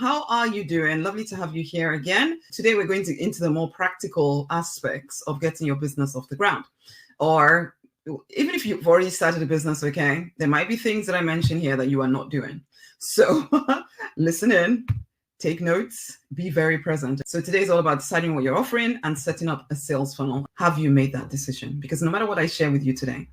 how are you doing? Lovely to have you here again. Today we're going into the more practical aspects of getting your business off the ground. Or even if you've already started a business, okay, there might be things that I mention here that you are not doing. So listen in, take notes, be very present. So today's all about deciding what you're offering and setting up a sales funnel. Have you made that decision? Because no matter what I share with you today,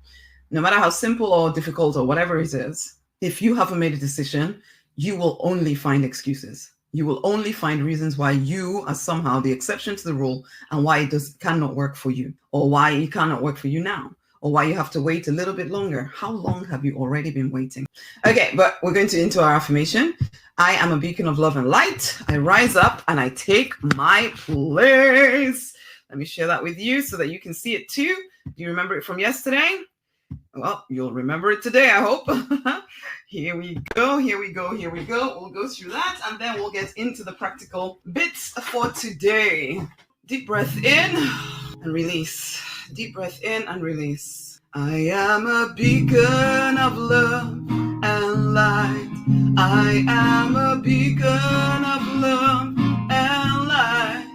no matter how simple or difficult or whatever it is, if you haven't made a decision, you will only find excuses. You will only find reasons why you are somehow the exception to the rule and why it cannot work for you, or why it cannot work for you now, or why you have to wait a little bit longer. How long have you already been waiting? Okay, but we're going into our affirmation. I am a beacon of love and light. I rise up and I take my place. Let me share that with you so that you can see it too. Do you remember it from yesterday? Well, you'll remember it today, I hope. Here we go. We'll go through that and then we'll get into the practical bits for today. Deep breath in and release. Deep breath in and release. I am a beacon of love and light. I am a beacon of love and light.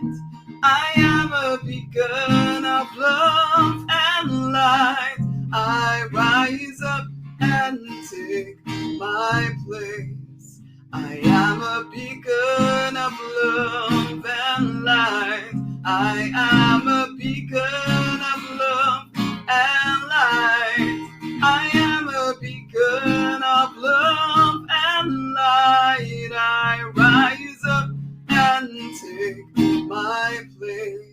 I am a beacon of love and light. I rise up and take my place. I am a beacon of love and light. I am a beacon of love and light. I am a beacon of love and light. I rise up and take my place.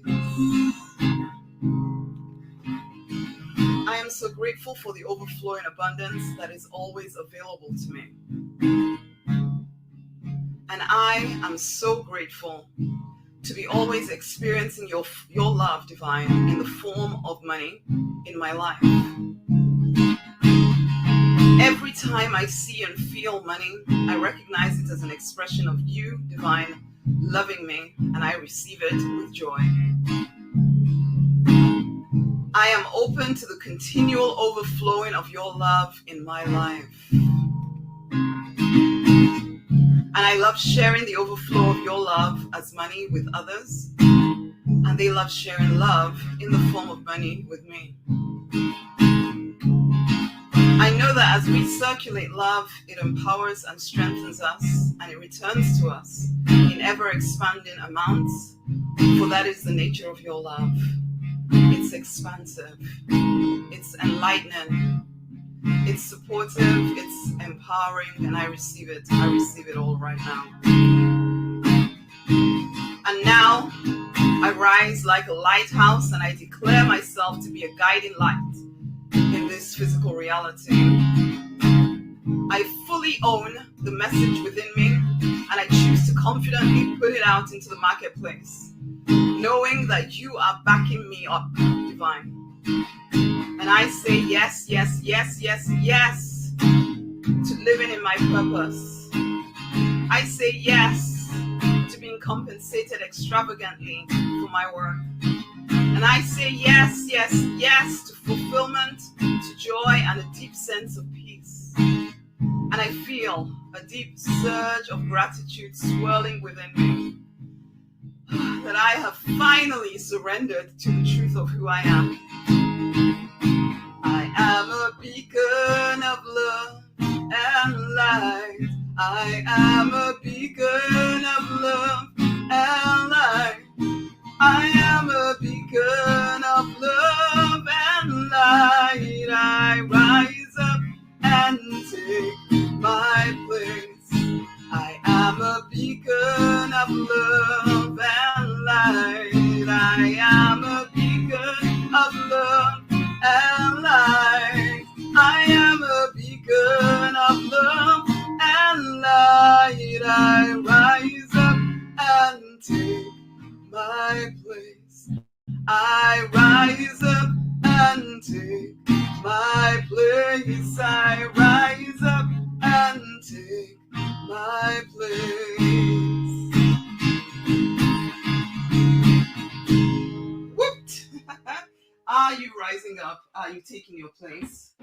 I am so grateful for the overflowing abundance that is always available to me. And I am so grateful to be always experiencing your love, divine, in the form of money in my life. Every time I see and feel money, I recognize it as an expression of you, divine, loving me, and I receive it with joy. I am open to the continual overflowing of your love in my life. And I love sharing the overflow of your love as money with others. And they love sharing love in the form of money with me. I know that as we circulate love, it empowers and strengthens us, and it returns to us in ever-expanding amounts, for that is the nature of your love. It's expansive, it's enlightening, it's supportive, it's empowering, and I receive it. I receive it all right now. And now, I rise like a lighthouse and I declare myself to be a guiding light in this physical reality. I fully own the message within me and I choose to confidently put it out into the marketplace, knowing that you are backing me up, divine. And I say yes, yes, yes, yes, yes to living in my purpose. I say yes to being compensated extravagantly for my work. And I say yes, yes, yes to fulfillment, to joy, and a deep sense of peace. And I feel a deep surge of gratitude swirling within me, that I have finally surrendered to the truth of who I am. I am a beacon of love and light. I am a beacon of love and light. I am a beacon of love and light. I rise up and take my place. I am a beacon of love and light. I am a beacon of love and light. I am a beacon of love and light. I rise up and take my place. I rise up and take my place. I rise up and take my place. Whooped. Are you rising up? Are you taking your place?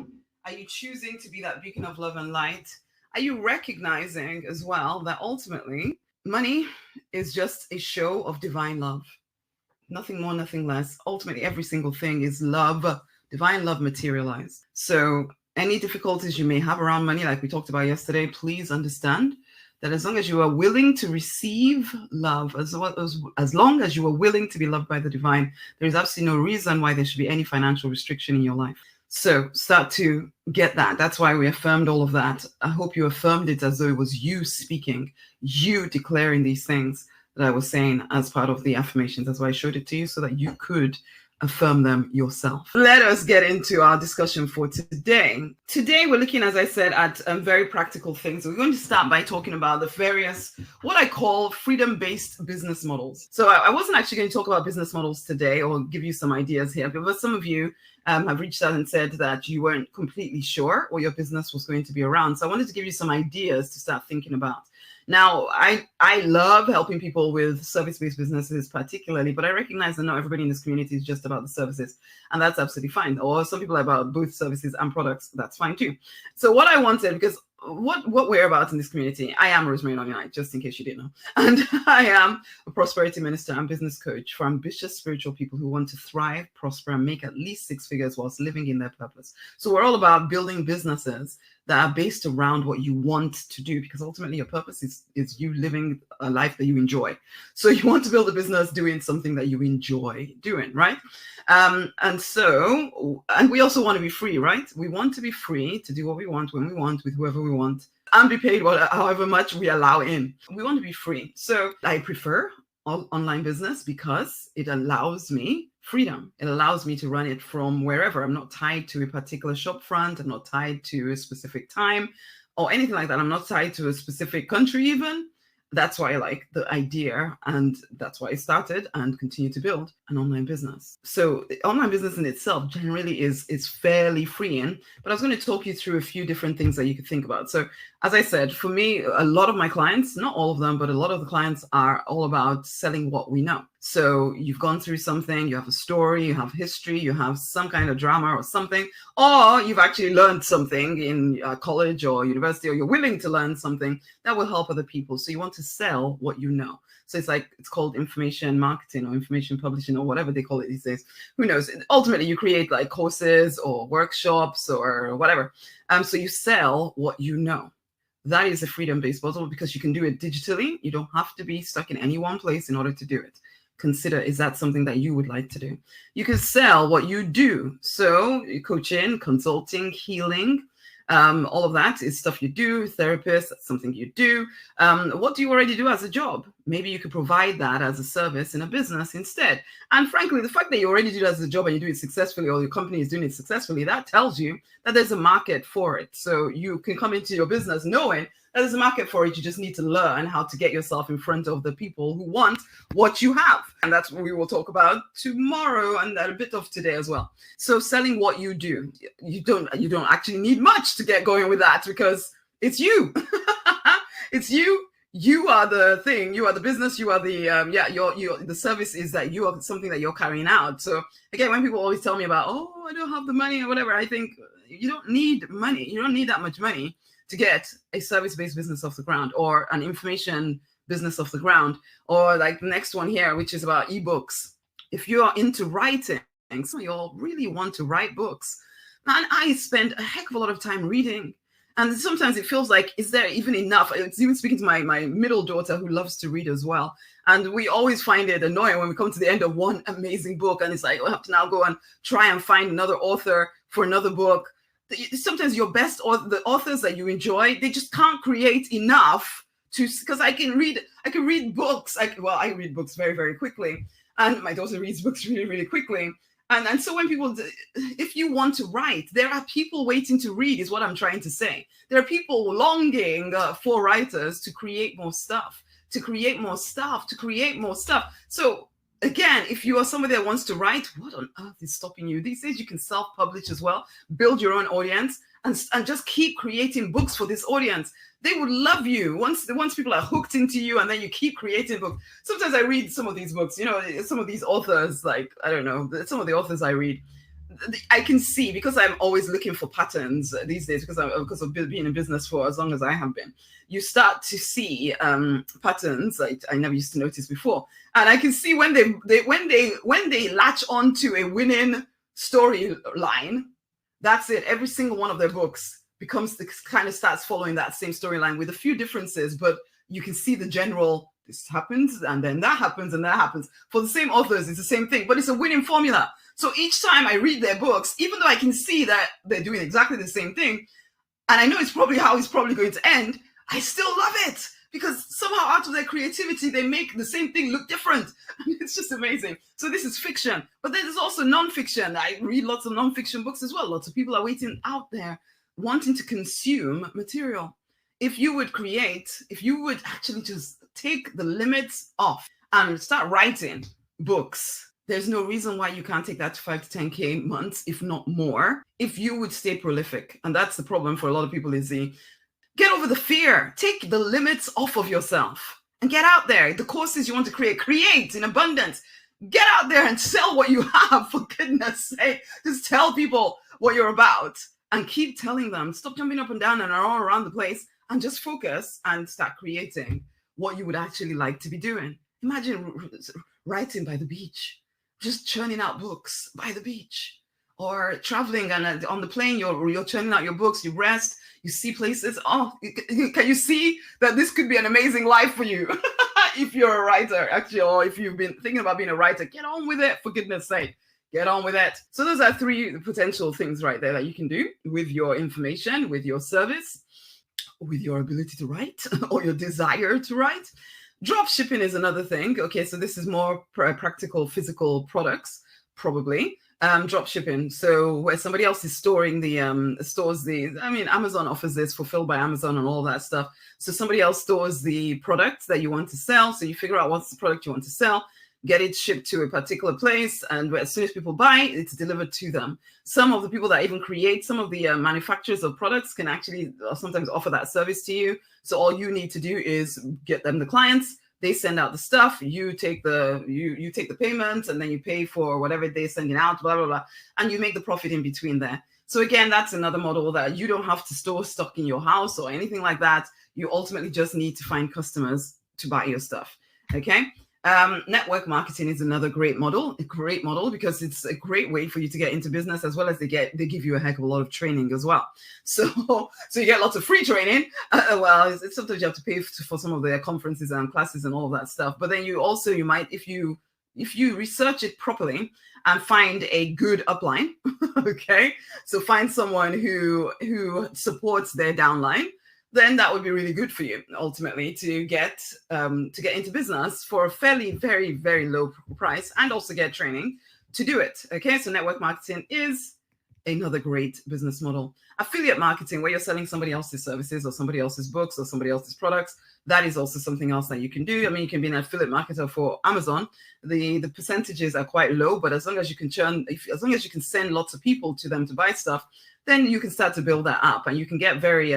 Are you choosing to be that beacon of love and light? Are you recognizing as well that ultimately money is just a show of divine love. Nothing more, nothing less. Ultimately, every single thing is love, divine love materialized. So any difficulties you may have around money, like we talked about yesterday, please understand that as long as you are willing to receive love, as long as you are willing to be loved by the divine, there is absolutely no reason why there should be any financial restriction in your life. So start to get that. That's why we affirmed all of that. I hope you affirmed it as though it was you speaking, you declaring these things that I was saying as part of the affirmations. That's why I showed it to you, so that you could affirm them yourself. Let us get into our discussion for today. Today, we're looking, as I said, at very practical things. We're going to start by talking about the various, what I call freedom-based business models. So I wasn't actually going to talk about business models today or give you some ideas here, but some of you have reached out and said that you weren't completely sure what your business was going to be around. So I wanted to give you some ideas to start thinking about. Now, I love helping people with service-based businesses particularly, but I recognize that not everybody in this community is just about the services, and that's absolutely fine. Or some people are about both services and products, that's fine too. So what I wanted, because what we're about in this community, I am Rosemary Nonyanite, just in case you didn't know. And I am a prosperity minister and business coach for ambitious spiritual people who want to thrive, prosper, and make at least 6 figures whilst living in their purpose. So we're all about building businesses that are based around what you want to do, because ultimately your purpose is you living a life that you enjoy. So you want to build a business doing something that you enjoy doing, right? And we also want to be free, right? We want to be free to do what we want, when we want, with whoever we want, and be paid however much we allow in. We want to be free. So I prefer online business because it allows me freedom. It allows me to run it from wherever. I'm not tied to a particular shop front. I'm not tied to a specific time or anything like that. I'm not tied to a specific country even. That's why I like the idea, and that's why I started and continue to build an online business. So the online business in itself generally is fairly freeing, but I was going to talk you through a few different things that you could think about. So as I said, for me, a lot of my clients, not all of them, but a lot of the clients are all about selling what we know. So you've gone through something, you have a story, you have history, you have some kind of drama or something, or you've actually learned something in college or university, or you're willing to learn something that will help other people. So you want to sell what you know. So it's called information marketing or information publishing or whatever they call it these days. Who knows? Ultimately, you create like courses or workshops or whatever. So you sell what you know. That is a freedom-based model because you can do it digitally. You don't have to be stuck in any one place in order to do it. Consider, is that something that you would like to do? You can sell what you do. So coaching, consulting, healing, all of that is stuff you do. Therapist, that's something you do. What do you already do as a job? Maybe you could provide that as a service in a business instead. And frankly, the fact that you already do it as a job and you do it successfully, or your company is doing it successfully, that tells you that there's a market for it. So you can come into your business knowing that there's a market for it. You just need to learn how to get yourself in front of the people who want what you have. And that's what we will talk about tomorrow and a bit of today as well. So selling what you do, you don't actually need much to get going with that because it's you. It's you. You are the thing. You are the business. You are the the service is that you are something that you're carrying out. So again, when people always tell me about, oh, I don't have the money or whatever, I think you don't need money. You don't need that much money to get a service-based business off the ground, or an information business off the ground, or like the next one here, which is about ebooks. If you are into writing, some of y'all really want to write books. Man, I spend a heck of a lot of time reading. And sometimes it feels like, is there even enough? It's even speaking to my middle daughter who loves to read as well. And we always find it annoying when we come to the end of one amazing book and it's like, we have to now go and try and find another author for another book. Sometimes your best, or the authors that you enjoy, they just can't create enough to, because I can read books. I read books very, very quickly. And my daughter reads books really, really quickly. And so when people, if you want to write, there are people waiting to read, is what I'm trying to say. There are people longing for writers to create more stuff, to create more stuff. So again, if you are somebody that wants to write, what on earth is stopping you? These days you can self-publish as well, build your own audience, and just keep creating books for this audience. They would love you once people are hooked into you, and then you keep creating books. Sometimes I read some of these books, some of these authors, like, I don't know, some of the authors I read, I can see, because I'm always looking for patterns these days, because of being in business for as long as I have been. You start to see patterns that I never used to notice before, and I can see when they latch onto a winning storyline. That's it. Every single one of their books kind of starts following that same storyline with a few differences, but you can see the general. This happens, and then that happens, and that happens. For the same authors, it's the same thing, but it's a winning formula. So each time I read their books, even though I can see that they're doing exactly the same thing, and I know it's probably how it's probably going to end, I still love it, because somehow out of their creativity, they make the same thing look different. It's just amazing. So this is fiction, but then there's also nonfiction. I read lots of nonfiction books as well. Lots of people are waiting out there wanting to consume material. If you would actually just take the limits off and start writing books, there's no reason why you can't take that to 5 to 10K months, if not more, if you would stay prolific. And that's the problem for a lot of people, is get over the fear, take the limits off of yourself and get out there. The courses you want to create in abundance. Get out there and sell what you have, for goodness sake. Just tell people what you're about and keep telling them. Stop jumping up and down and all around the place, and just focus and start creating what you would actually like to be doing. Imagine writing by the beach, just churning out books by the beach, or traveling and on the plane, you're churning out your books, you rest, you see places. Oh, can you see that this could be an amazing life for you? If you're a writer, actually, or if you've been thinking about being a writer, get on with it, for goodness sake. Get on with it. So those are 3 potential things right there that you can do with your information, with your service, with your ability to write, or your desire to write. Drop shipping is another thing. Okay, so this is more practical physical products, probably. Drop shipping. So where somebody else is storing Amazon offers this, fulfilled by Amazon and all that stuff. So somebody else stores the product that you want to sell. So you figure out what's the product you want to sell, get it shipped to a particular place, and as soon as people buy, it's delivered to them. Some of the people that even create some of the manufacturers of products can actually sometimes offer that service to you. So all you need to do is get them the clients. They send out the stuff. You take the you take the payment, and then you pay for whatever they're sending out. Blah blah blah, and you make the profit in between there. So again, that's another model that you don't have to store stock in your house or anything like that. You ultimately just need to find customers to buy your stuff. Okay. Network marketing is another great model, because it's a great way for you to get into business, as well as they give you a heck of a lot of training as well. So you get lots of free training. It's sometimes you have to pay for some of their conferences and classes and all of that stuff. But then you might, if you research it properly and find a good upline, okay, so find someone who supports their downline, then that would be really good for you ultimately to get into business for a fairly, very, very low price, and also get training to do it. Okay, so network marketing is another great business model. Affiliate marketing, where you're selling somebody else's services or somebody else's books or somebody else's products, that is also something else that you can do. I mean, you can be an affiliate marketer for Amazon. The percentages are quite low, but as long as you can send lots of people to them to buy stuff, then you can start to build that up, and you can get very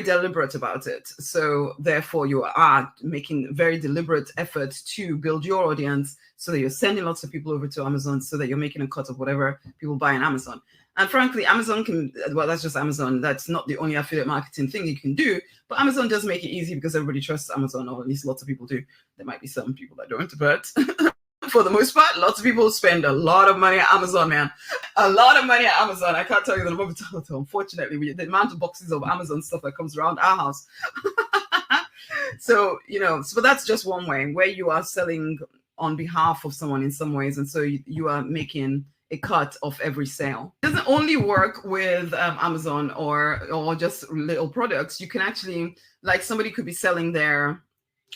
deliberate about it. So therefore, you are making very deliberate efforts to build your audience, so that you're sending lots of people over to Amazon, so that you're making a cut of whatever people buy on Amazon. And frankly, that's just Amazon. That's not the only affiliate marketing thing you can do, but Amazon does make it easy because everybody trusts Amazon, or at least lots of people do. There might be some people that don't, but for the most part, lots of people spend a lot of money at Amazon, man. A lot of money at Amazon. I can't tell you the number of times, unfortunately, the amount of boxes of Amazon stuff that comes around our house. So that's just one way where you are selling on behalf of someone in some ways. And so you are making a cut of every sale. It doesn't only work with Amazon or just little products. You can actually, like, somebody could be selling their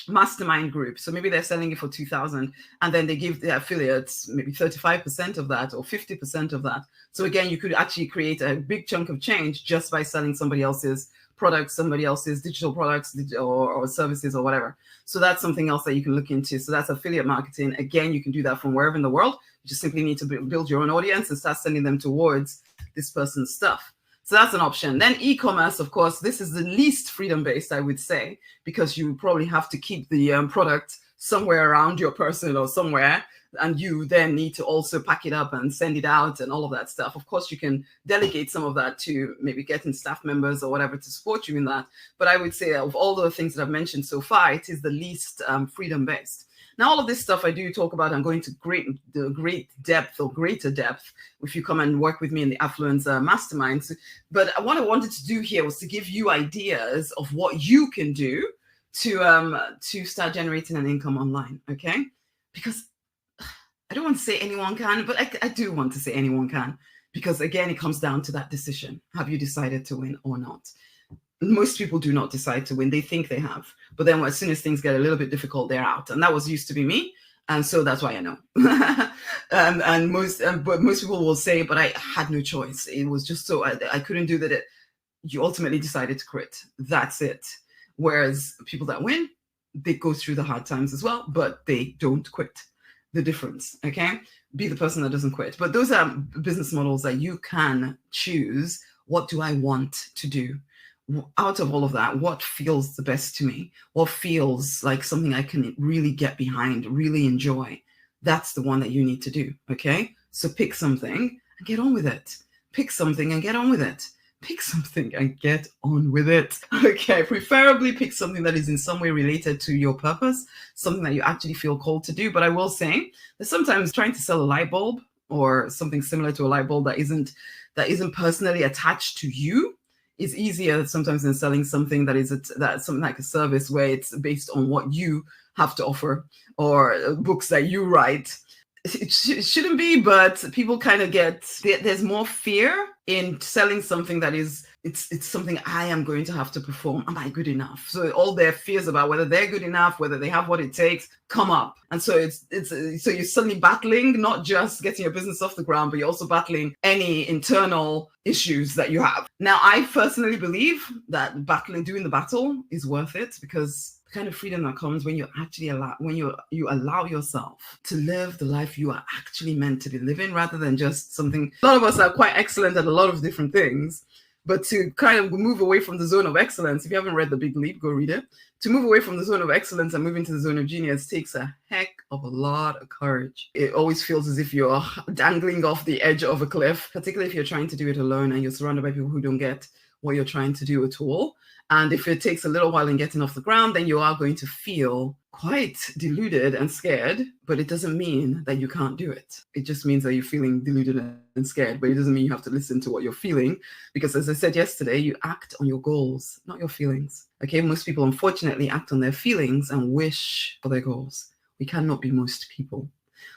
mastermind group. So maybe they're selling it for 2,000, and then they give the affiliates maybe 35% of that or 50% of that. So again, you could actually create a big chunk of change just by selling somebody else's products, somebody else's digital products or services or whatever. So that's something else that you can look into. So that's affiliate marketing. Again, you can do that from wherever in the world. You just simply need to build your own audience and start sending them towards this person's stuff. So that's an option. Then e-commerce, of course, this is the least freedom-based, I would say, because you probably have to keep the product somewhere around your person or somewhere. and you then need to also pack it up and send it out and all of that stuff. Of course, you can delegate some of that to maybe getting staff members or whatever to support you in that. But I would say of all the things that I've mentioned so far, it is the least freedom-based. Now, all of this stuff I do talk about, I'm going to great depth or greater depth if you come and work with me in the Affluence Masterminds. But what I wanted to do here was to give you ideas of what you can do to start generating an income online, okay? Because I don't want to say anyone can, but I do want to say anyone can, because again, it comes down to that decision. Have you decided to win or not? Most people do not decide to win. They think they have, but then as soon as things get a little bit difficult, they're out. And that was used to be me. And so that's why I know. But most people will say, but I had no choice. It was just so, I couldn't do that. You ultimately decided to quit. That's it. Whereas people that win, they go through the hard times as well, but they don't quit. The difference, okay? Be the person that doesn't quit. But those are business models that you can choose. What do I want to do? Out of all of that, what feels the best to me? What feels like something I can really get behind, really enjoy? That's the one that you need to do, okay? So pick something and get on with it. Pick something and get on with it. Pick something and get on with it. Okay, preferably pick something that is in some way related to your purpose, something that you actually feel called to do. But I will say that sometimes trying to sell a light bulb or something similar to a light bulb that isn't personally attached to you is easier sometimes than selling something that's something like a service where it's based on what you have to offer or books that you write. It shouldn't be, but people kind of there's more fear in selling something that is, it's something I am going to have to perform. Am I good enough? So all their fears about whether they're good enough, whether they have what it takes, come up. And so so you're suddenly battling, not just getting your business off the ground, but you're also battling any internal issues that you have. Now, I personally believe that doing the battle is worth it, because the kind of freedom that comes when you actually you allow yourself to live the life you are actually meant to be living, rather than just something. A lot of us are quite excellent at a lot of different things, but to kind of move away from the zone of excellence, if you haven't read The Big Leap, go read it. To move away from the zone of excellence and move into the zone of genius takes a heck of a lot of courage. It always feels as if you're dangling off the edge of a cliff, particularly if you're trying to do it alone and you're surrounded by people who don't get what you're trying to do at all. And if it takes a little while in getting off the ground, then you are going to feel quite deluded and scared, but it doesn't mean that you can't do it. It just means that you're feeling deluded and scared, but it doesn't mean you have to listen to what you're feeling, because as I said yesterday, you act on your goals, not your feelings. Okay, most people unfortunately act on their feelings and wish for their goals. We cannot be most people.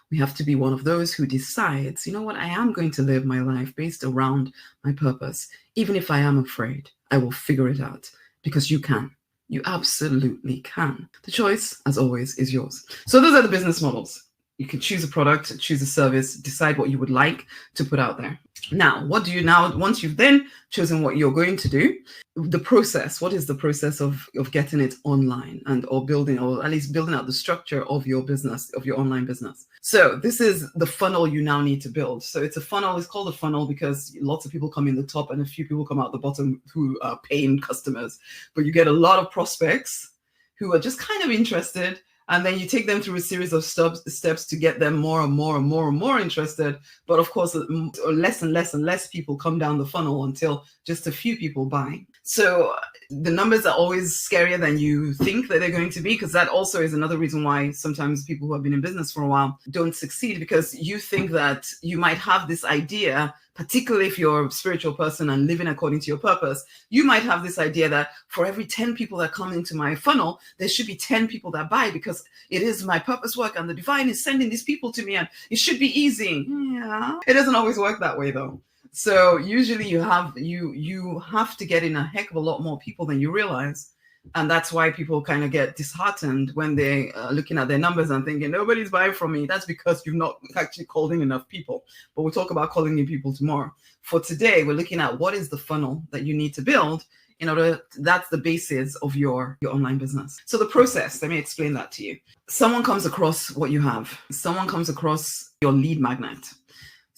We have to be one of those who decides, you know what, I am going to live my life based around my purpose. Even if I am afraid, I will figure it out, because you can. You absolutely can. The choice, as always, is yours. So those are the business models. You can choose a product, choose a service, decide what you would like to put out there. Now, what do you now, once you've then chosen what you're going to do, the process, what is the process of getting it online or building, or at least building out the structure of your business, of your online business? So this is the funnel you now need to build. So it's a funnel. It's called a funnel because lots of people come in the top and a few people come out the bottom who are paying customers. But you get a lot of prospects who are just kind of interested, and then you take them through a series of steps to get them more and more and more and more interested. But of course, less and less and less people come down the funnel until just a few people buy. So the numbers are always scarier than you think that they're going to be, because that also is another reason why sometimes people who have been in business for a while don't succeed, because you think that you might have this idea, particularly if you're a spiritual person and living according to your purpose. You might have this idea that for every 10 people that come into my funnel, there should be 10 people that buy, because it is my purpose work and the divine is sending these people to me and it should be easy. Yeah, it doesn't always work that way though. So usually you have to get in a heck of a lot more people than you realize. And that's why people kind of get disheartened when they are looking at their numbers and thinking, nobody's buying from me. That's because you've not actually called in enough people. But we'll talk about calling in people tomorrow. For today, we're looking at what is the funnel that you need to build in order, that's the basis of your online business. So the process, let me explain that to you. Someone comes across what you have. Someone comes across your lead magnet.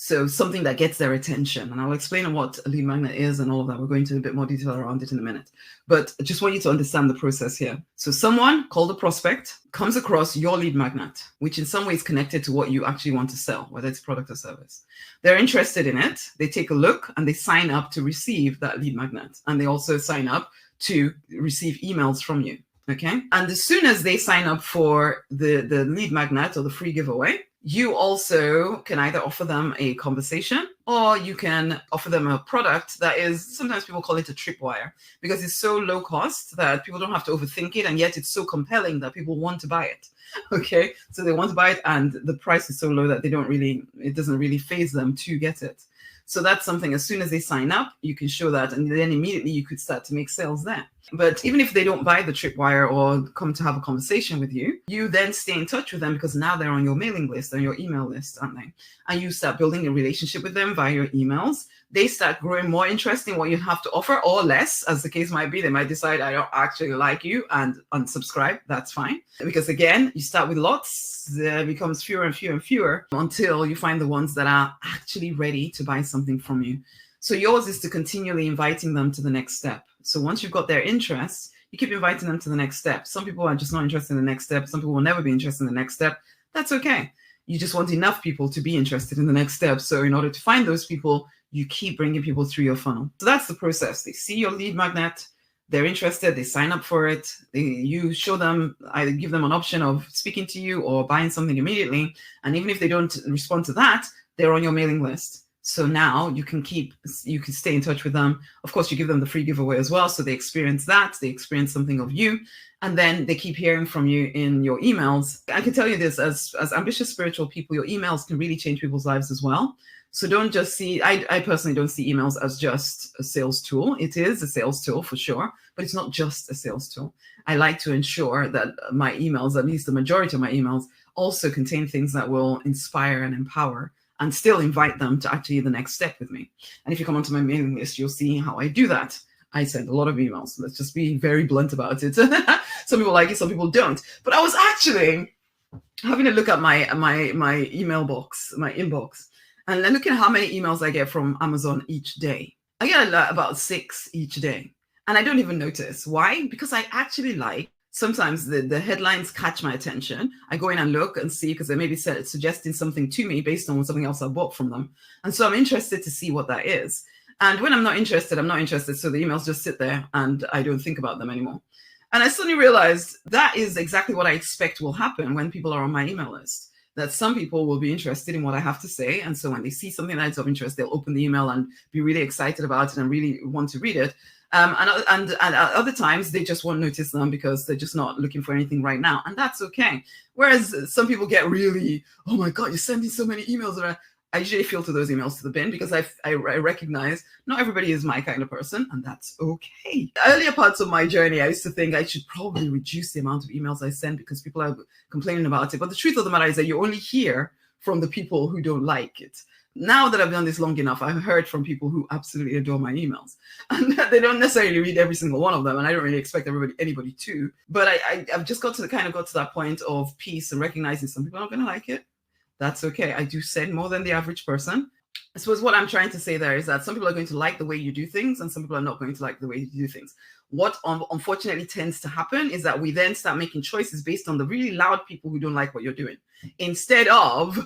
So something that gets their attention. And I'll explain what a lead magnet is and all of that. We'll go into a bit more detail around it in a minute. But I just want you to understand the process here. So someone called a prospect comes across your lead magnet, which in some way is connected to what you actually want to sell, whether it's product or service. They're interested in it. They take a look and they sign up to receive that lead magnet. And they also sign up to receive emails from you. Okay. And as soon as they sign up for the lead magnet or the free giveaway, you also can either offer them a conversation or you can offer them a product that is, sometimes people call it a tripwire, because it's so low cost that people don't have to overthink it. And yet it's so compelling that people want to buy it. Okay. So they want to buy it and the price is so low that it doesn't really faze them to get it. So that's something, as soon as they sign up, you can show that, and then immediately you could start to make sales there. But even if they don't buy the tripwire or come to have a conversation with you, you then stay in touch with them because now they're on your mailing list, on your email list, aren't they? And you start building a relationship with them via your emails. They start growing more interest in what you have to offer, or less, as the case might be. They might decide, I don't actually like you, and unsubscribe. That's fine. Because again, you start with lots, there becomes fewer and fewer and fewer until you find the ones that are actually ready to buy something from you. So yours is to continually inviting them to the next step. So once you've got their interest, you keep inviting them to the next step. Some people are just not interested in the next step. Some people will never be interested in the next step. That's okay. You just want enough people to be interested in the next step. So in order to find those people, you keep bringing people through your funnel. So that's the process. They see your lead magnet, they're interested, they sign up for it. You show them, either give them an option of speaking to you or buying something immediately. And even if they don't respond to that, they're on your mailing list. So now you can stay in touch with them. Of course, you give them the free giveaway as well. So they experience that, they experience something of you, and then they keep hearing from you in your emails. I can tell you this, as ambitious spiritual people, your emails can really change people's lives as well. So don't just see, I personally don't see emails as just a sales tool. It is a sales tool for sure, but it's not just a sales tool. I like to ensure that my emails, at least the majority of my emails, also contain things that will inspire and empower and still invite them to actually the next step with me. And if you come onto my mailing list, you'll see how I do that. I send a lot of emails. Let's just be very blunt about it. Some people like it, some people don't. But I was actually having a look at my email box, my inbox, and then looking at how many emails I get from Amazon each day. I get about 6 each day. And I don't even notice. Why? Because I actually like, sometimes the headlines catch my attention. I go in and look and see, because they may be suggesting something to me based on something else I bought from them. And so I'm interested to see what that is. And when I'm not interested, I'm not interested. So the emails just sit there and I don't think about them anymore. And I suddenly realized that is exactly what I expect will happen when people are on my email list. That some people will be interested in what I have to say. And so when they see something that's of interest, they'll open the email and be really excited about it and really want to read it. And other times they just won't notice them because they're just not looking for anything right now. And that's okay. Whereas some people get really, oh my God, you're sending so many emails. I usually filter those emails to the bin because I recognize not everybody is my kind of person, and that's okay. Earlier parts of my journey, I used to think I should probably reduce the amount of emails I send because people are complaining about it. But the truth of the matter is that you only hear from the people who don't like it. Now that I've done this long enough, I've heard from people who absolutely adore my emails. And they don't necessarily read every single one of them, and I don't really expect anybody to. But I've just got to that point of peace and recognizing some people are not going to like it. That's okay. I do send more than the average person. I suppose what I'm trying to say there is that some people are going to like the way you do things and some people are not going to like the way you do things. What unfortunately tends to happen is that we then start making choices based on the really loud people who don't like what you're doing, instead of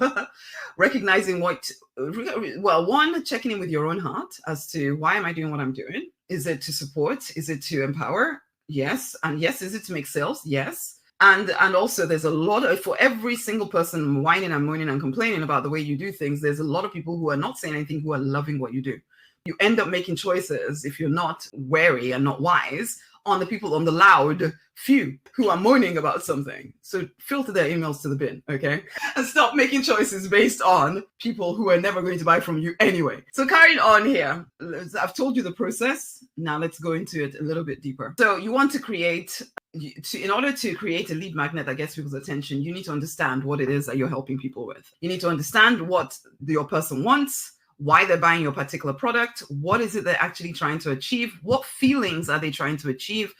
recognizing one, checking in with your own heart as to why am I doing what I'm doing? Is it to support? Is it to empower? Yes. And yes, is it to make sales? Yes. And also there's a lot of, for every single person whining and moaning and complaining about the way you do things, there's a lot of people who are not saying anything, who are loving what you do. You end up making choices, if you're not wary and not wise, on the loud few who are moaning about something. So filter their emails to the bin, okay? And stop making choices based on people who are never going to buy from you anyway. So carrying on here, I've told you the process. Now let's go into it a little bit deeper. So you want to create, in order to create a lead magnet that gets people's attention, you need to understand what it is that you're helping people with. You need to understand what your person wants, why they're buying your particular product, what is it they're actually trying to achieve, what feelings are they trying to achieve.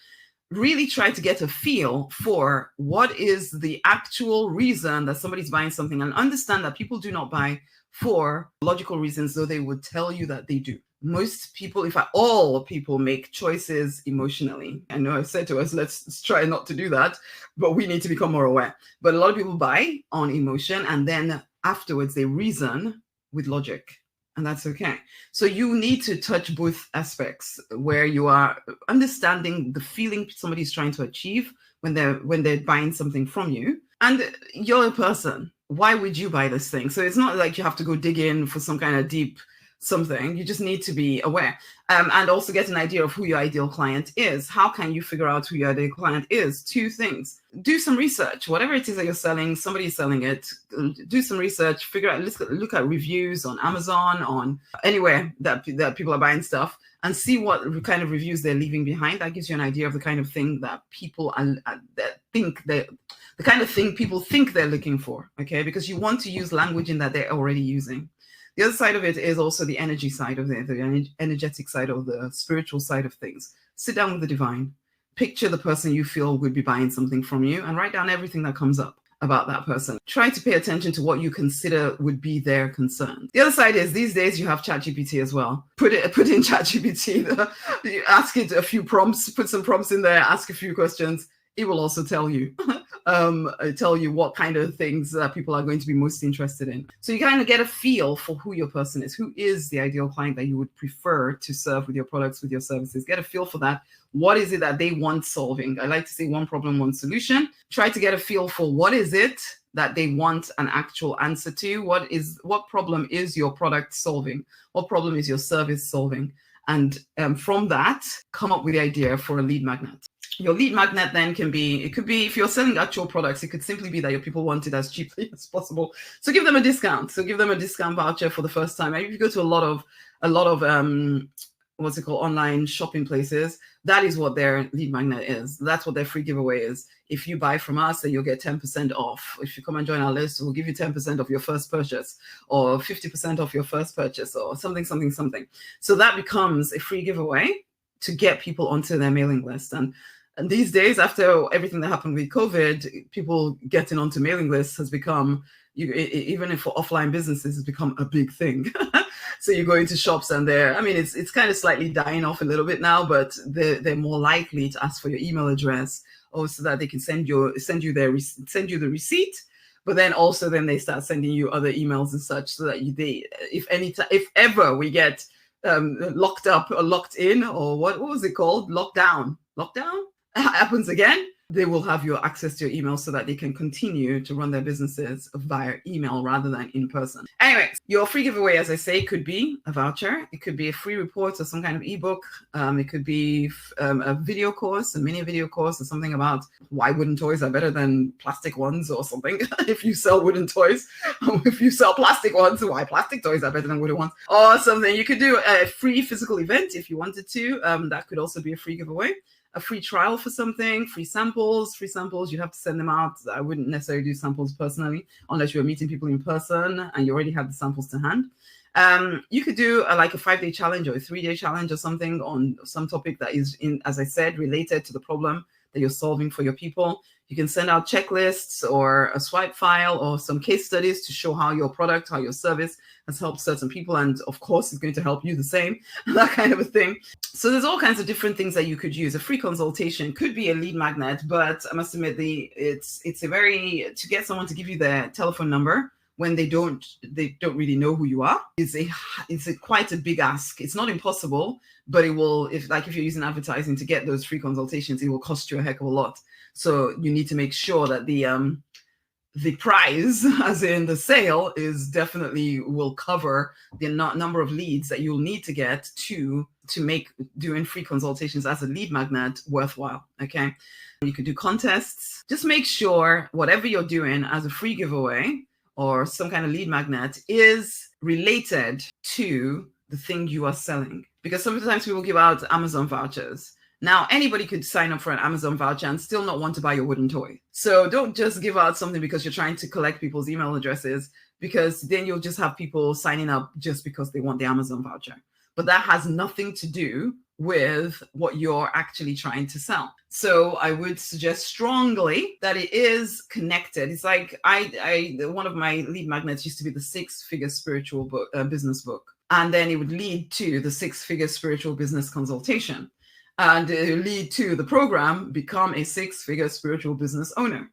Really try to get a feel for what is the actual reason that somebody's buying something, and understand that people do not buy for logical reasons, though they would tell you that they do. Most people, in fact, all people make choices emotionally. I know I've said to us, let's try not to do that, but we need to become more aware. But a lot of people buy on emotion, and then afterwards they reason with logic. And that's okay. So you need to touch both aspects, where you are understanding the feeling somebody's trying to achieve when they're buying something from you. And you're a person. Why would you buy this thing? So it's not like you have to go dig in for some kind of deep something. You just need to be aware, and also get an idea of who your ideal client is. How can you figure out who your ideal client is? Two things. Do some research. Whatever it is that you're selling, somebody's selling it. Do some research. Figure out. Look at reviews on Amazon, on anywhere that people are buying stuff, and see what kind of reviews they're leaving behind. That gives you an idea of the kind of thing that people that think that the kind of thing people think they're looking for. Okay, because you want to use language in that they're already using. The other side of it is also the energy side of it, the energetic side of the spiritual side of things. Sit down with the divine. Picture the person you feel would be buying something from you, and write down everything that comes up about that person. Try to pay attention to what you consider would be their concern. The other side is, these days you have ChatGPT as well. Put in ChatGPT, ask it a few prompts, put some prompts in there, ask a few questions. It will also tell you what kind of things people are going to be most interested in. So you kind of get a feel for who your person is. Who is the ideal client that you would prefer to serve with your products, with your services? Get a feel for that. What is it that they want solving? I like to say one problem, one solution. Try to get a feel for what is it that they want an actual answer to. What problem is your product solving? What problem is your service solving? And from that, come up with the idea for a lead magnet. Your lead magnet then could be, if you're selling actual products, it could simply be that your people want it as cheaply as possible. So give them a discount. So give them a discount voucher for the first time. Maybe if you go to a lot of online shopping places, that is what their lead magnet is. That's what their free giveaway is. If you buy from us, then you'll get 10% off. If you come and join our list, we'll give you 10% of your first purchase, or 50% off your first purchase, or something. So that becomes a free giveaway to get people onto their mailing list. And these days, after everything that happened with COVID, people getting onto mailing lists has become, even for offline businesses, has become a big thing. So you go into shops and it's kind of slightly dying off a little bit now, but they're more likely to ask for your email address, or so that they can send you the receipt. But then they start sending you other emails and such, so that if ever we get locked up or locked in, or what was it called? Lockdown happens again, they will have your access to your email, so that they can continue to run their businesses via email rather than in person. Anyways, your free giveaway, as I say, could be a voucher. It could be a free report or some kind of ebook. It could be a video course, a mini video course, or something about why wooden toys are better than plastic ones, or something. If you sell wooden toys, if you sell plastic ones, why plastic toys are better than wooden ones, or something. You could do a free physical event if you wanted to. That could also be a free giveaway. A free trial for something, free samples, you have to send them out. I wouldn't necessarily do samples personally, unless you're meeting people in person and you already have the samples to hand. You could do a 5-day challenge or a 3-day challenge or something on some topic that is, as I said, related to the problem that you're solving for your people. You can send out checklists or a swipe file or some case studies to show how your product, how your service has helped certain people, and of course it's going to help you the same, that kind of a thing. So there's all kinds of different things that you could use. A free consultation could be a lead magnet, but I must admit it's a very, to get someone to give you their telephone number when they don't really know who you are, it's quite a big ask. It's not impossible, but it will, if you're using advertising to get those free consultations, it will cost you a heck of a lot. So you need to make sure that the price, as in the sale, is definitely will cover the number of leads that you'll need to get to make doing free consultations as a lead magnet worthwhile. Okay, you could do contests. Just make sure whatever you're doing as a free giveaway or some kind of lead magnet is related to the thing you are selling. Because sometimes people give out Amazon vouchers. Now, anybody could sign up for an Amazon voucher and still not want to buy your wooden toy. So don't just give out something because you're trying to collect people's email addresses, because then you'll just have people signing up just because they want the Amazon voucher. But that has nothing to do with what you're actually trying to sell. So I would suggest strongly that it is connected. It's like one of my lead magnets used to be the 6-figure spiritual book, business book. And then it would lead to the 6-figure spiritual business consultation. And it would lead to the program, become a 6-figure spiritual business owner.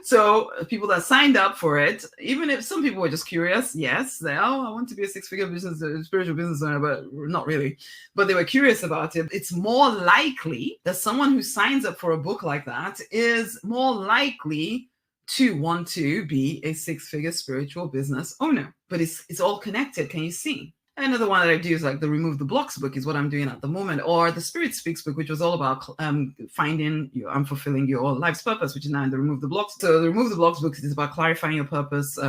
So people that signed up for it, even if some people were just curious, yes, I want to be a 6-figure spiritual business owner, but not really. But they were curious about it. It's more likely that someone who signs up for a book like that is more likely to want to be a 6-figure spiritual business owner. But it's all connected. Can you see? Another one that I do is like the Remove the Blocks book is what I'm doing at the moment, or the Spirit Speaks book, which was all about finding and fulfilling your life's purpose, which is now in the Remove the Blocks. So the Remove the Blocks book is about clarifying your purpose,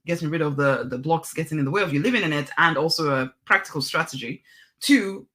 getting rid of the blocks getting in the way of you living in it, and also a practical strategy to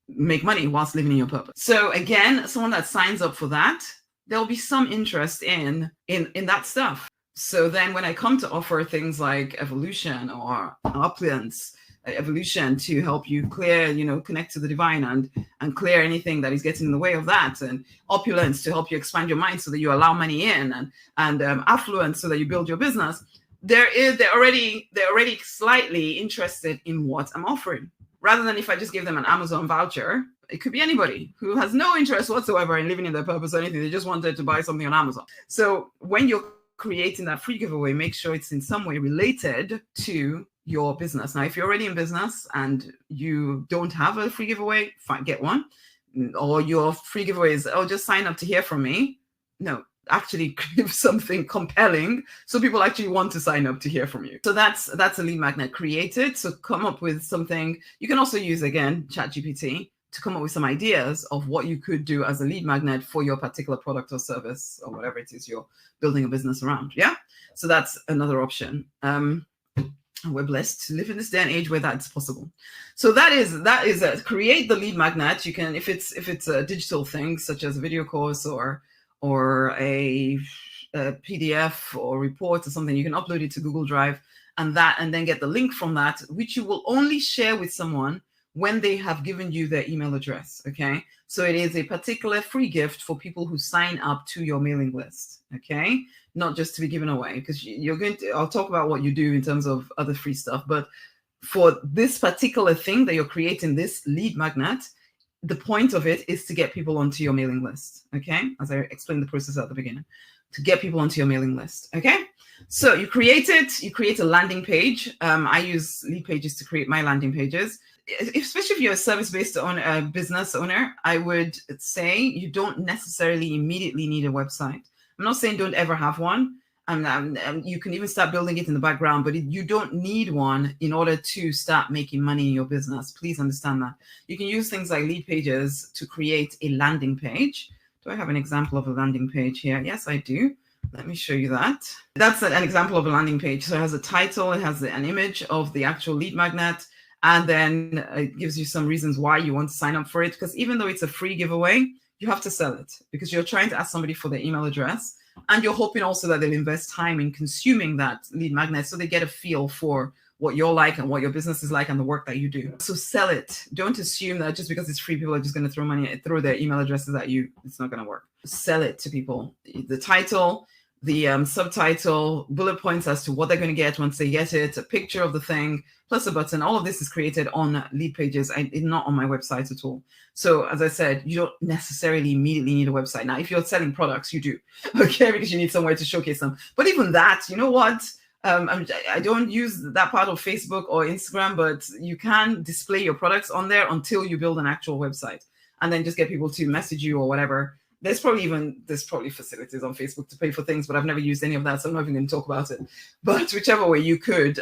make money whilst living in your purpose. So again, someone that signs up for that, there'll be some interest in that stuff. So then when I come to offer things like evolution or opulence, evolution to help you clear, connect to the divine and clear anything that is getting in the way of that, and opulence to help you expand your mind so that you allow money in, and affluence so that you build your business, they're already slightly interested in what I'm offering. Rather than if I just give them an Amazon voucher, it could be anybody who has no interest whatsoever in living in their purpose or anything. They just wanted to buy something on Amazon. So when you're creating that free giveaway, make sure it's in some way related to your business. Now, if you're already in business and you don't have a free giveaway, fine, get one. Or your free giveaway is, just sign up to hear from me. No, actually give something compelling so people actually want to sign up to hear from you. So that's a lead magnet created. So come up with something. You can also use, again, ChatGPT to come up with some ideas of what you could do as a lead magnet for your particular product or service or whatever it is you're building a business around. Yeah. So that's another option. We're blessed to live in this day and age where that's possible. So that is create the lead magnet. You can, if it's a digital thing such as a video course or a PDF or report or something, you can upload it to Google Drive and then get the link from that, which you will only share with someone when they have given you their email address. Okay. So it is a particular free gift for people who sign up to your mailing list. Okay. Not just to be given away, because I'll talk about what you do in terms of other free stuff. But for this particular thing that you're creating, this lead magnet, the point of it is to get people onto your mailing list. Okay. As I explained the process at the beginning, to get people onto your mailing list. Okay. So you create a landing page. I use Lead Pages to create my landing pages. Especially if you're a service-based business owner, I would say you don't necessarily immediately need a website. I'm not saying don't ever have one. You can even start building it in the background, but you don't need one in order to start making money in your business. Please understand that. You can use things like Lead Pages to create a landing page. Do I have an example of a landing page here? Yes, I do. Let me show you that. That's an example of a landing page. So it has a title, it has an image of the actual lead magnet, and then it gives you some reasons why you want to sign up for it. Because even though it's a free giveaway, you have to sell it because you're trying to ask somebody for their email address. And you're hoping also that they'll invest time in consuming that lead magnet so they get a feel for what you're like and what your business is like and the work that you do. So sell it. Don't assume that just because it's free, people are just going to throw their email addresses at you. It's not going to work. Sell it to people. The title, the subtitle, bullet points as to what they're going to get once they get it, a picture of the thing, plus a button. All of this is created on Lead Pages and not on my website at all. So as I said, you don't necessarily immediately need a website. Now, if you're selling products, you do, okay, because you need somewhere to showcase them. But even that, you know what? I don't use that part of Facebook or Instagram, but you can display your products on there until you build an actual website and then just get people to message you or whatever. There's probably facilities on Facebook to pay for things, but I've never used any of that, so I'm not even going to talk about it. But whichever way you could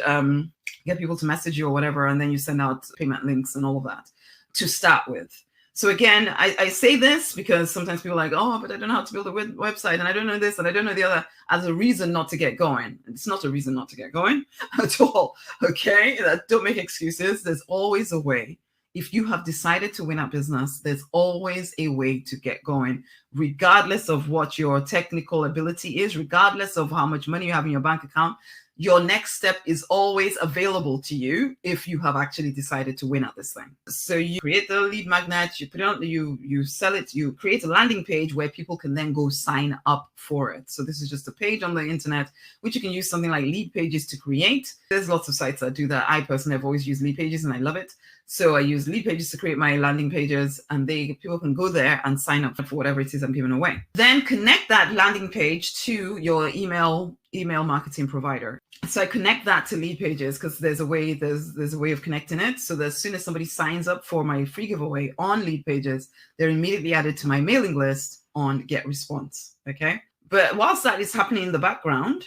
get people to message you or whatever, and then you send out payment links and all of that to start with. So again, I say this because sometimes people are like, oh, but I don't know how to build a website, and I don't know this, and I don't know the other, as a reason not to get going. It's not a reason not to get going at all, okay? Don't make excuses. There's always a way. If you have decided to win at business, there's always a way to get going regardless of what your technical ability is, regardless of how much money you have in your bank account, your next step is always available to you if you have actually decided to win at this thing. So you create the lead magnet, you put it on, you sell it, you create a landing page where people can then go sign up for it. So this is just a page on the internet, which you can use something like Lead Pages to create. There's lots of sites that do that. I personally have always used Lead Pages and I love it. So I use Lead Pages to create my landing pages, and people can go there and sign up for whatever it is I'm giving away. Then connect that landing page to your email marketing provider. So I connect that to Lead Pages because there's a way of connecting it. So that as soon as somebody signs up for my free giveaway on Lead Pages, they're immediately added to my mailing list on Get Response. Okay. But whilst that is happening in the background,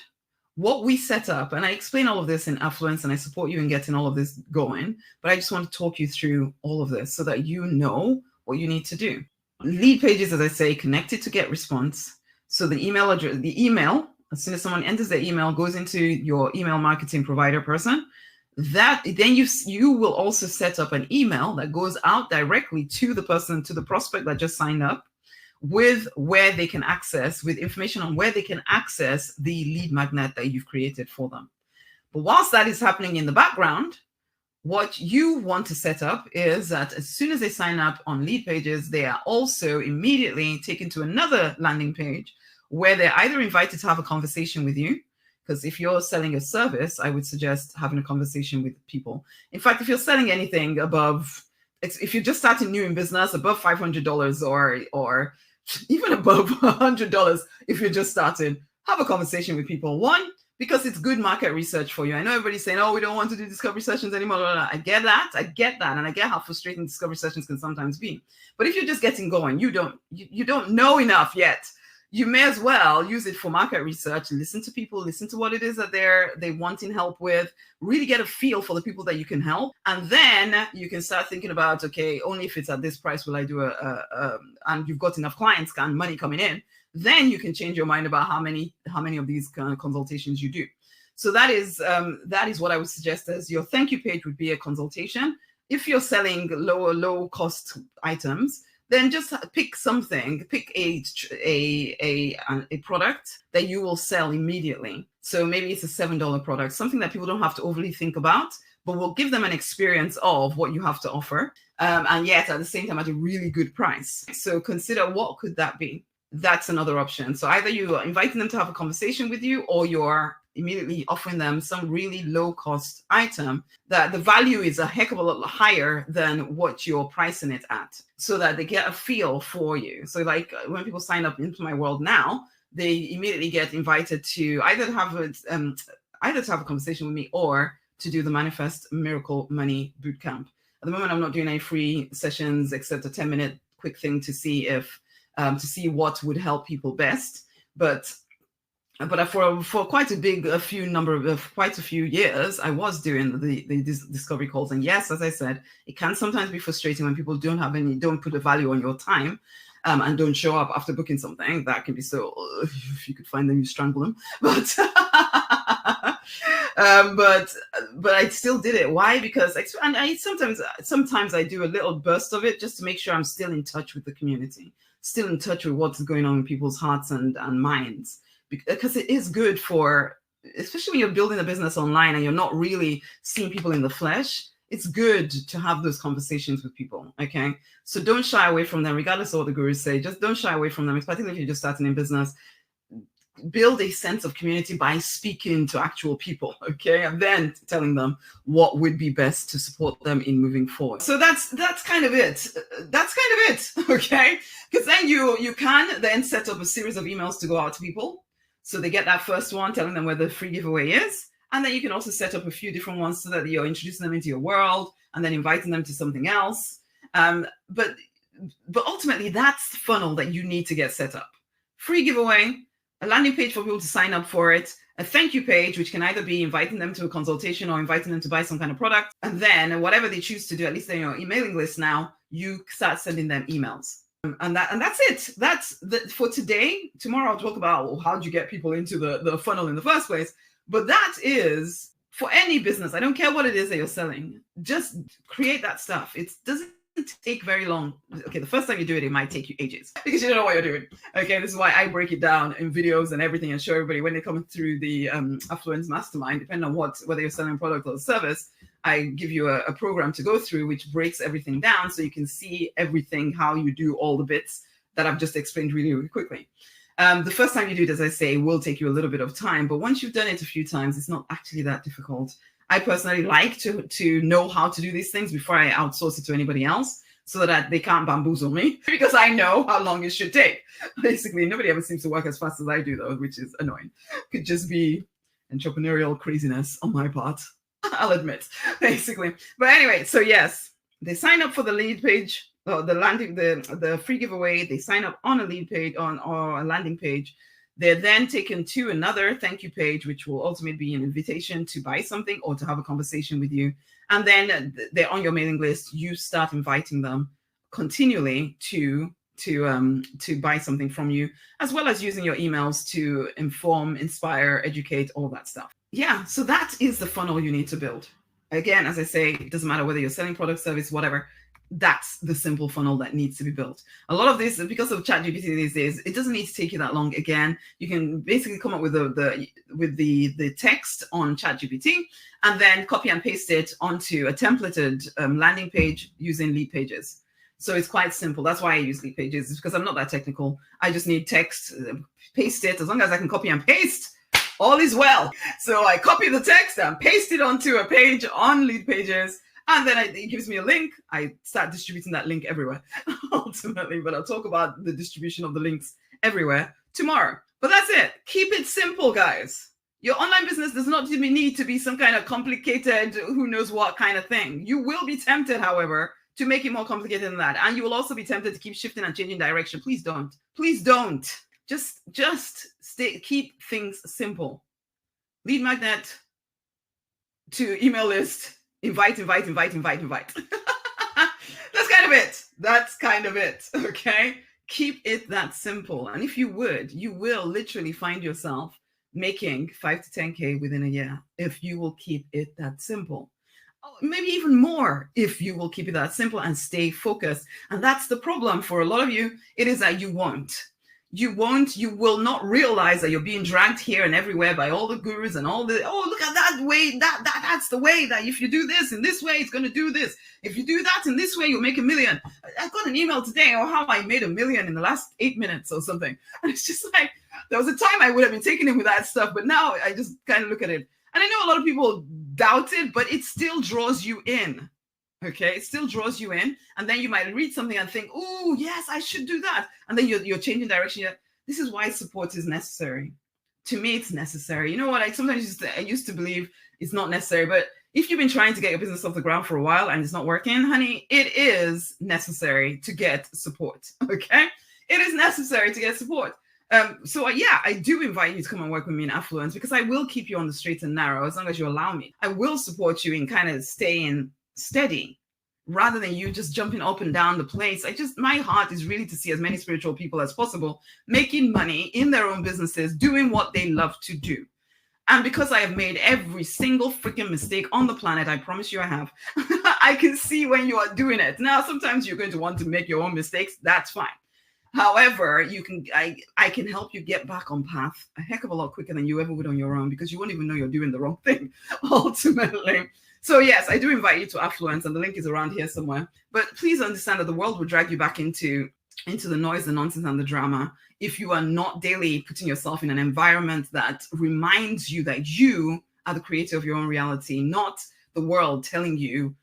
what we set up, and I explain all of this in Affluence, and I support you in getting all of this going, but I just want to talk you through all of this so that you know what you need to do. Lead Pages, as I say, connected to Get Response. So the email address, as soon as someone enters their email, goes into your email marketing provider person, that then you will also set up an email that goes out directly to the person, to the prospect that just signed up, with where they can access, with information on where they can access the lead magnet that you've created for them. But whilst that is happening in the background, what you want to set up is that as soon as they sign up on Lead Pages, they are also immediately taken to another landing page where they're either invited to have a conversation with you, because if you're selling a service, I would suggest having a conversation with people. In fact, if you're selling anything above, if you're just starting new in business, above $500 or even above $100, if you're just starting, have a conversation with people. One, because it's good market research for you. I know everybody's saying, oh, we don't want to do discovery sessions anymore. I get that. And I get how frustrating discovery sessions can sometimes be. But if you're just getting going, you don't know enough yet. You may as well use it for market research, listen to people, listen to what it is that they wanting help with, really get a feel for the people that you can help. And then you can start thinking about, okay, only if it's at this price will I do and you've got enough clients and money coming in, then you can change your mind about how many of these kind of consultations you do. So that is what I would suggest as your thank you page would be a consultation. If you're selling low cost items, then just pick something, pick a product that you will sell immediately. So maybe it's a $7 product, something that people don't have to overly think about, but will give them an experience of what you have to offer, and yet at the same time at a really good price. So consider, what could that be? That's another option. So either you are inviting them to have a conversation with you, or you're immediately offering them some really low cost item that the value is a heck of a lot higher than what you're pricing it at, so that they get a feel for you. So like when people sign up into my world now, they immediately get invited to either to have a conversation with me or to do the Manifest Miracle Money Bootcamp. At the moment, I'm not doing any free sessions except a 10-minute quick thing to see what would help people best. But for quite a few years, I was doing the discovery calls. And yes, as I said, it can sometimes be frustrating when people don't put a value on your time, and don't show up after booking something. That can be so, if you could find them, you strangle them. But but I still did it. Why? Because sometimes I do a little burst of it just to make sure I'm still in touch with the community, still in touch with what's going on in people's hearts and minds. Because it is good for, especially when you're building a business online and you're not really seeing people in the flesh, it's good to have those conversations with people, okay? So don't shy away from them, regardless of what the gurus say. Just don't shy away from them, particularly if you're just starting in business. Build a sense of community by speaking to actual people, okay? And then telling them what would be best to support them in moving forward. So that's kind of it. That's kind of it, okay? Because then you can then set up a series of emails to go out to people. So they get that first one telling them where the free giveaway is. And then you can also set up a few different ones so that you're introducing them into your world and then inviting them to something else. But ultimately, that's the funnel that you need to get set up. Free giveaway, a landing page for people to sign up for it, a thank you page, which can either be inviting them to a consultation or inviting them to buy some kind of product. And then whatever they choose to do, at least they're on your emailing list now, you start sending them emails. And that's it. That's for today. Tomorrow I'll talk about how do you get people into the funnel in the first place. But that is for any business. I don't care what it is that you're selling. Just create that stuff. It doesn't take very long. Okay, the first time you do it, it might take you ages because you don't know what you're doing. Okay, this is why I break it down in videos and everything and show everybody when they come through the Affluence Mastermind, depending on whether you're selling a product or a service. I give you a program to go through which breaks everything down so you can see everything, how you do all the bits that I've just explained really, really quickly. The first time you do it, as I say, will take you a little bit of time, but once you've done it a few times, it's not actually that difficult. I personally like to know how to do these things before I outsource it to anybody else so that they can't bamboozle me because I know how long it should take. Basically, nobody ever seems to work as fast as I do, though, which is annoying. Could just be entrepreneurial craziness on my part, I'll admit, basically. But anyway, so yes, they sign up for the lead page, the free giveaway. They sign up on a lead page or a landing page. They're then taken to another thank you page, which will ultimately be an invitation to buy something or to have a conversation with you. And then they're on your mailing list. You start inviting them continually to buy something from you, as well as using your emails to inform, inspire, educate, all that stuff. Yeah, so that is the funnel you need to build. Again, as I say, it doesn't matter whether you're selling product, service, whatever. That's the simple funnel that needs to be built. A lot of this, because of ChatGPT these days, it doesn't need to take you that long. Again, you can basically come up with the text on ChatGPT and then copy and paste it onto a templated landing page using lead pages. So it's quite simple. That's why I use lead pages, is because I'm not that technical. I just need text, paste it. As long as I can copy and paste, all is well. So I copy the text and paste it onto a page on lead pages. And then it gives me a link. I start distributing that link everywhere, ultimately. But I'll talk about the distribution of the links everywhere tomorrow. But that's it. Keep it simple, guys. Your online business does not need to be some kind of complicated, who knows what kind of thing. You will be tempted, however, to make it more complicated than that. And you will also be tempted to keep shifting and changing direction. Please don't. Please don't. Just keep things simple. Lead magnet to email list. Invite. That's kind of it. Okay. Keep it that simple. And if you would, you will literally find yourself making 5 to 10K within a year if you will keep it that simple. Maybe even more if you will keep it that simple and stay focused. And that's the problem for a lot of you. It is that you will not realize that you're being dragged here and everywhere by all the gurus and all the, oh, look at that way, that's the way, that if you do this in this way, it's going to do this. If you do that in this way, you'll make $1 million. I got an email today on how I made $1 million in the last 8 minutes or something. And it's just like, there was a time I would have been taking in with that stuff, but now I just kind of look at it. And I know a lot of people doubt it, but it still draws you in. Okay, it still draws you in, and then you might read something and think, "Oh, yes, I should do that," and then you're changing direction. This is why support is necessary. To me, it's necessary. You know what? I used to believe it's not necessary, but if you've been trying to get your business off the ground for a while and it's not working, honey, it is necessary to get support. Okay, it is necessary to get support. So I do invite you to come and work with me in Affluence, because I will keep you on the straight and narrow as long as you allow me. I will support you in kind of staying steady rather than you just jumping up and down the place. My heart is really to see as many spiritual people as possible making money in their own businesses, doing what they love to do. And because I have made every single freaking mistake on the planet, I promise you I have, I can see when you are doing it. Now, sometimes you're going to want to make your own mistakes. That's fine. However, I can help you get back on path a heck of a lot quicker than you ever would on your own, because you won't even know you're doing the wrong thing, ultimately. So yes, I do invite you to Affluence, and the link is around here somewhere. But please understand that the world will drag you back into the noise, the nonsense, and the drama if you are not daily putting yourself in an environment that reminds you that you are the creator of your own reality, not the world telling you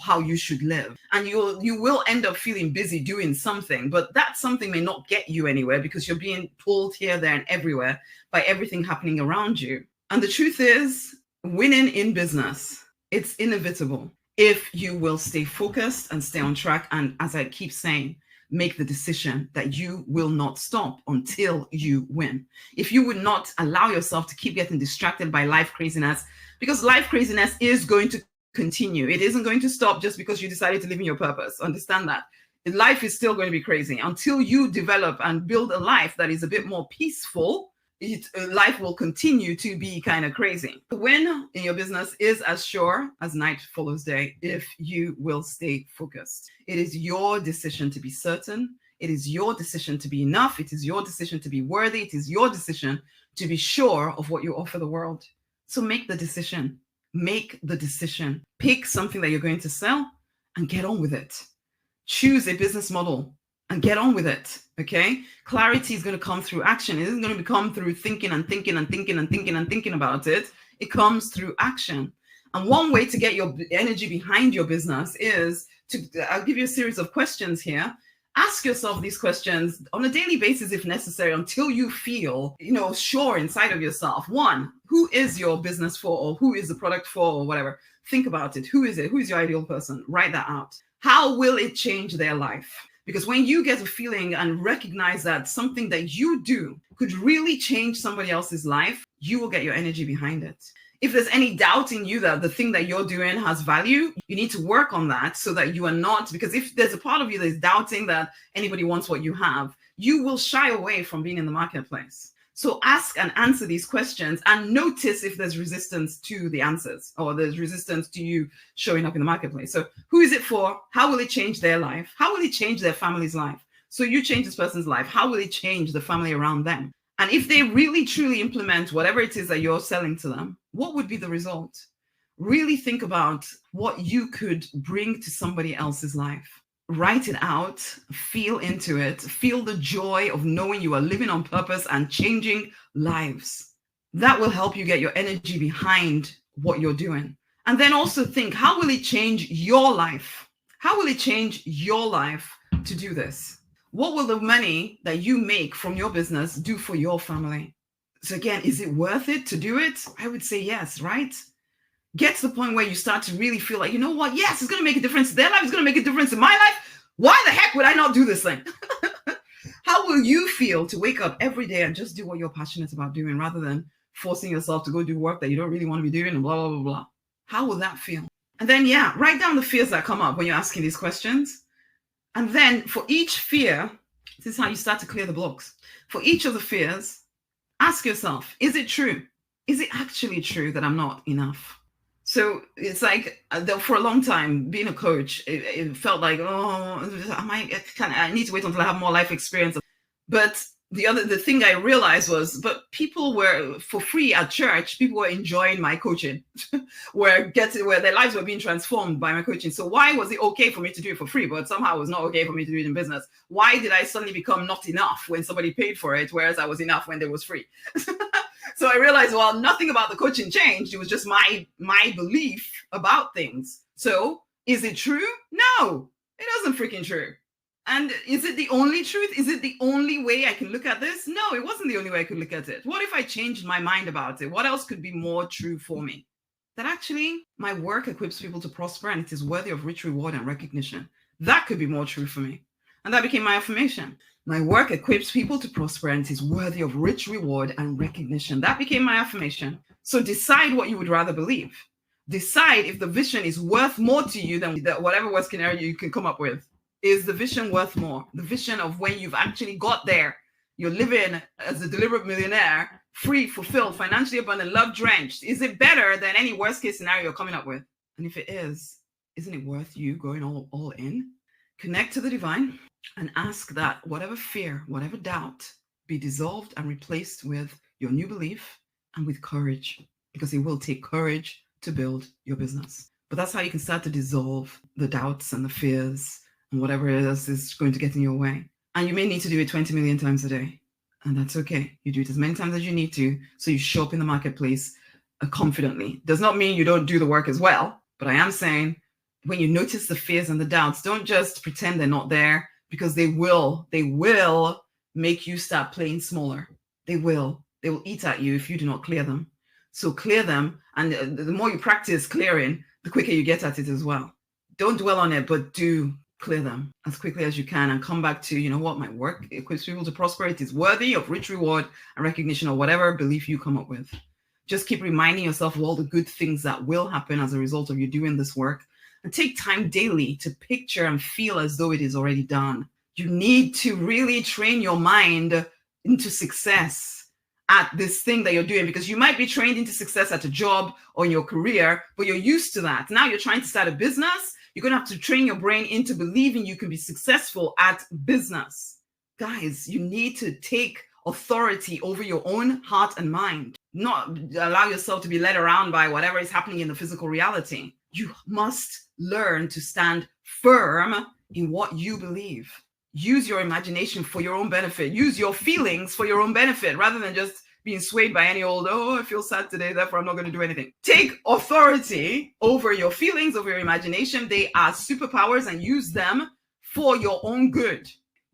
how you should live. And you will end up feeling busy doing something, but that something may not get you anywhere because you're being pulled here, there, and everywhere by everything happening around you. And the truth is, winning in business, it's inevitable if you will stay focused and stay on track. And as I keep saying, make the decision that you will not stop until you win. If you would not allow yourself to keep getting distracted by life craziness, because life craziness is going to continue. It isn't going to stop just because you decided to live in your purpose. Understand that. Life is still going to be crazy until you develop and build a life that is a bit more peaceful. life will continue to be kind of crazy. The win in your business is as sure as night follows day if you will stay focused. It is your decision to be certain. It is your decision to be enough. It is your decision to be worthy. It is your decision to be sure of what you offer the world. So make the decision. Make the decision. Pick something that you're going to sell and get on with it. Choose a business model and get on with it. Okay? Clarity is going to come through action. It isn't going to come through thinking and thinking and thinking and thinking and thinking about it. It comes through action. And one way to get your energy behind your business is I'll give you a series of questions here. Ask yourself these questions on a daily basis if necessary until you feel, sure inside of yourself. One, who is your business for, or who is the product for, or whatever? Think about it. Who is it? Who is your ideal person? Write that out. How will it change their life? Because when you get a feeling and recognize that something that you do could really change somebody else's life, you will get your energy behind it. If there's any doubt in you that the thing that you're doing has value, you need to work on that so that you are not, because if there's a part of you that is doubting that anybody wants what you have, you will shy away from being in the marketplace. So ask and answer these questions and notice if there's resistance to the answers or there's resistance to you showing up in the marketplace. So who is it for? How will it change their life? How will it change their family's life? So you change this person's life. How will it change the family around them? And if they really truly implement whatever it is that you're selling to them, what would be the result? Really think about what you could bring to somebody else's life. Write it out, feel into it, feel the joy of knowing you are living on purpose and changing lives. That will help you get your energy behind what you're doing. And then also think, how will it change your life? How will it change your life to do this? What will the money that you make from your business do for your family? So again, is it worth it to do it? I would say yes, right? Get to the point where you start to really feel like, you know what? Yes, it's going to make a difference. Their life is going to make a difference in my life. Why the heck would I not do this thing? How will you feel to wake up every day and just do what you're passionate about doing rather than forcing yourself to go do work that you don't really want to be doing and blah, blah, blah, blah? How will that feel? And then, write down the fears that come up when you're asking these questions. And then for each fear, this is how you start to clear the blocks. For each of the fears, ask yourself, is it true? Is it actually true that I'm not enough? So it's like for a long time, being a coach, it felt like, I need to wait until I have more life experience. But the thing I realized was, but people were for free at church. People were enjoying my coaching, where their lives were being transformed by my coaching. So why was it okay for me to do it for free, but somehow it was not okay for me to do it in business? Why did I suddenly become not enough when somebody paid for it, whereas I was enough when it was free? So I realized, well, nothing about the coaching changed. It was just my belief about things. So is it true? No, it isn't freaking true. And is it the only truth? Is it the only way I can look at this? No, it wasn't the only way I could look at it. What if I changed my mind about it? What else could be more true for me? That actually my work equips people to prosper and it is worthy of rich reward and recognition. That could be more true for me. And that became my affirmation. My work equips people to prosper and it is worthy of rich reward and recognition. That became my affirmation. So decide what you would rather believe. Decide if the vision is worth more to you than whatever worst scenario you can come up with. Is the vision worth more? The vision of when you've actually got there, you're living as a deliberate millionaire, free, fulfilled, financially abundant, love-drenched. Is it better than any worst case scenario you're coming up with? And if it is, isn't it worth you going all in? Connect to the divine and ask that whatever fear, whatever doubt be dissolved and replaced with your new belief and with courage, because it will take courage to build your business. But that's how you can start to dissolve the doubts and the fears and whatever else is going to get in your way. And you may need to do it 20 million times a day. And that's okay. You do it as many times as you need to, so you show up in the marketplace confidently. Does not mean you don't do the work as well. But I am saying, when you notice the fears and the doubts, don't just pretend they're not there, because they will make you start playing smaller. They will eat at you if you do not clear them. So clear them. And the more you practice clearing, the quicker you get at it as well. Don't dwell on it, but do clear them as quickly as you can and come back to, you know what, my work equips people to prosper. It is worthy of rich reward and recognition, or whatever belief you come up with. Just keep reminding yourself of all the good things that will happen as a result of you doing this work. And take time daily to picture and feel as though it is already done. You need to really train your mind into success at this thing that you're doing, because you might be trained into success at a job or in your career, but you're used to that. Now you're trying to start a business. You're going to have to train your brain into believing you can be successful at business. Guys, you need to take authority over your own heart and mind, not allow yourself to be led around by whatever is happening in the physical reality. You must learn to stand firm in what you believe. Use your imagination for your own benefit. Use your feelings for your own benefit, rather than just being swayed by any old, oh, I feel sad today, therefore I'm not going to do anything. Take authority over your feelings, over your imagination. They are superpowers, and use them for your own good.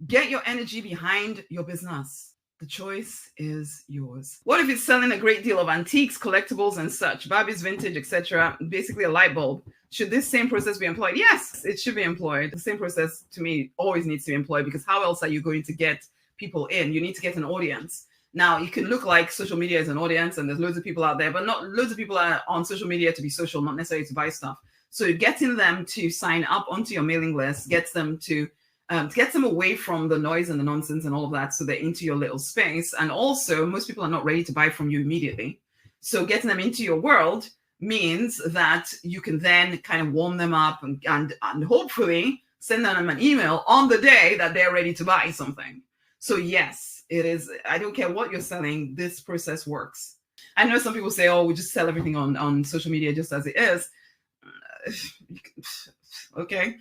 Get your energy behind your business. The choice is yours. What if it's selling a great deal of antiques, collectibles, and such, Barbie's vintage, etc., basically a light bulb? Should this same process be employed? Yes, it should be employed. The same process, to me, always needs to be employed, because how else are you going to get people in? You need to get an audience. Now, you can look like social media is an audience, and there's loads of people out there, but not loads of people are on social media to be social, not necessarily to buy stuff. So getting them to sign up onto your mailing list gets them to get them away from the noise and the nonsense and all of that, so they're into your little space. And also, most people are not ready to buy from you immediately. So getting them into your world means that you can then kind of warm them up and hopefully send them an email on the day that they're ready to buy something. So yes, it is. I don't care what you're selling, this process works. I know some people say, oh, we just sell everything on social media just as it is. Okay.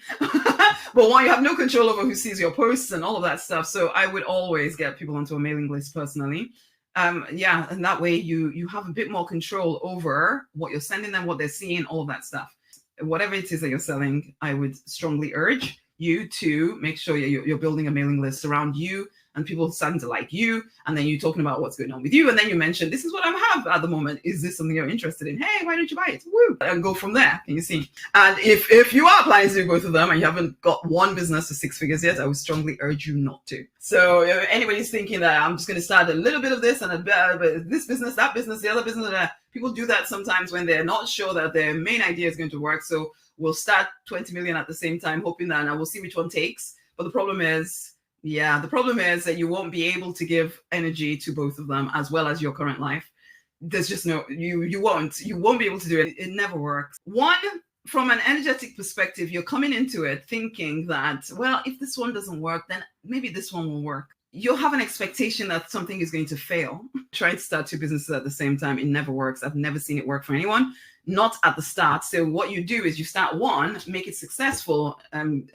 But one, you have no control over who sees your posts and all of that stuff. So I would always get people onto a mailing list personally. Yeah, and that way you have a bit more control over what you're sending them, what they're seeing, all of that stuff. Whatever it is that you're selling, I would strongly urge you to make sure you're building a mailing list around you, and people starting to like you, and then you talking about what's going on with you, and then you mention, this is what I have at the moment. Is this something you're interested in? Hey, why don't you buy it? Woo! And go from there. Can you see? And if you are planning to do both of them and you haven't got one business to 6 figures yet, I would strongly urge you not to. So if anybody's thinking that I'm just going to start a little bit of this and this business, that business, the other business, people do that sometimes when they're not sure that their main idea is going to work. So we'll start 20 million at the same time, hoping that, and we'll see which one takes. But the problem is, that you won't be able to give energy to both of them as well as your current life. There's just no, you won't be able to do it. It never works. One, from an energetic perspective, you're coming into it thinking that, well, if this one doesn't work, then maybe this one will work. You'll have an expectation that something is going to fail. Trying to start 2 businesses at the same time, it never works. I've never seen it work for anyone, not at the start. So what you do is you start one, make it successful, and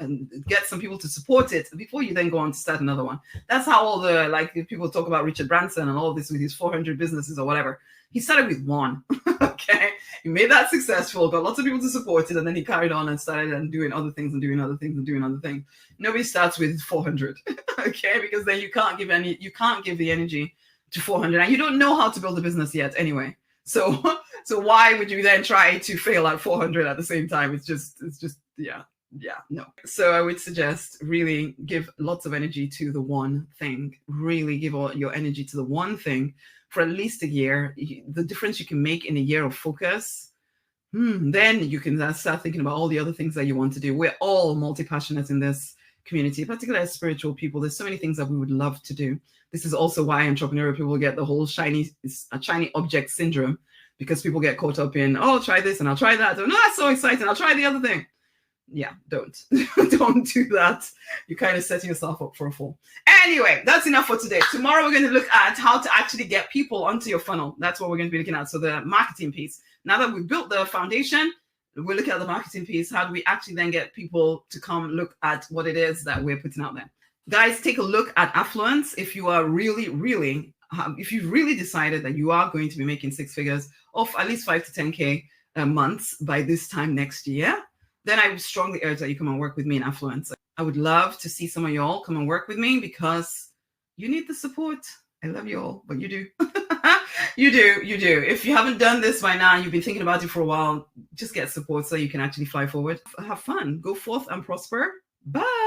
get some people to support it before you then go on to start another one. That's how all the, like, people talk about Richard Branson and all this with his 400 businesses or whatever. He started with one. Okay, he made that successful, got lots of people to support it, and then he carried on and started and doing other things and doing other things and doing other things. Nobody starts with 400. Okay, because then you can't give the energy to 400, and you don't know how to build a business yet anyway. So why would you then try to fail at 400 at the same time? It's just no. So I would suggest really give lots of energy to the one thing. Really give all your energy to the one thing for at least a year. The difference you can make in a year of focus, then you can start thinking about all the other things that you want to do. We're all multi-passionate in this community, particularly as spiritual people. There's so many things that we would love to do. This is also why entrepreneurial people get the whole shiny object syndrome, because people get caught up in, oh, try this and I'll try that. Oh, no, that's so exciting. I'll try the other thing. Yeah, don't do that. You're kind of setting yourself up for a fall. Anyway, that's enough for today. Tomorrow, we're going to look at how to actually get people onto your funnel. That's what we're going to be looking at. So the marketing piece. Now that we've built the foundation, we're looking at the marketing piece. How do we actually then get people to come look at what it is that we're putting out there? Guys, take a look at affluence. If you are if you've really decided that you are going to be making 6 figures of at least 5 to 10K months by this time next year, then I would strongly urge that you come and work with me in affluence. I would love to see some of y'all come and work with me, because you need the support. I love you all, but you do. You do. If you haven't done this by now, you've been thinking about it for a while, just get support so you can actually fly forward. Have fun. Go forth and prosper. Bye.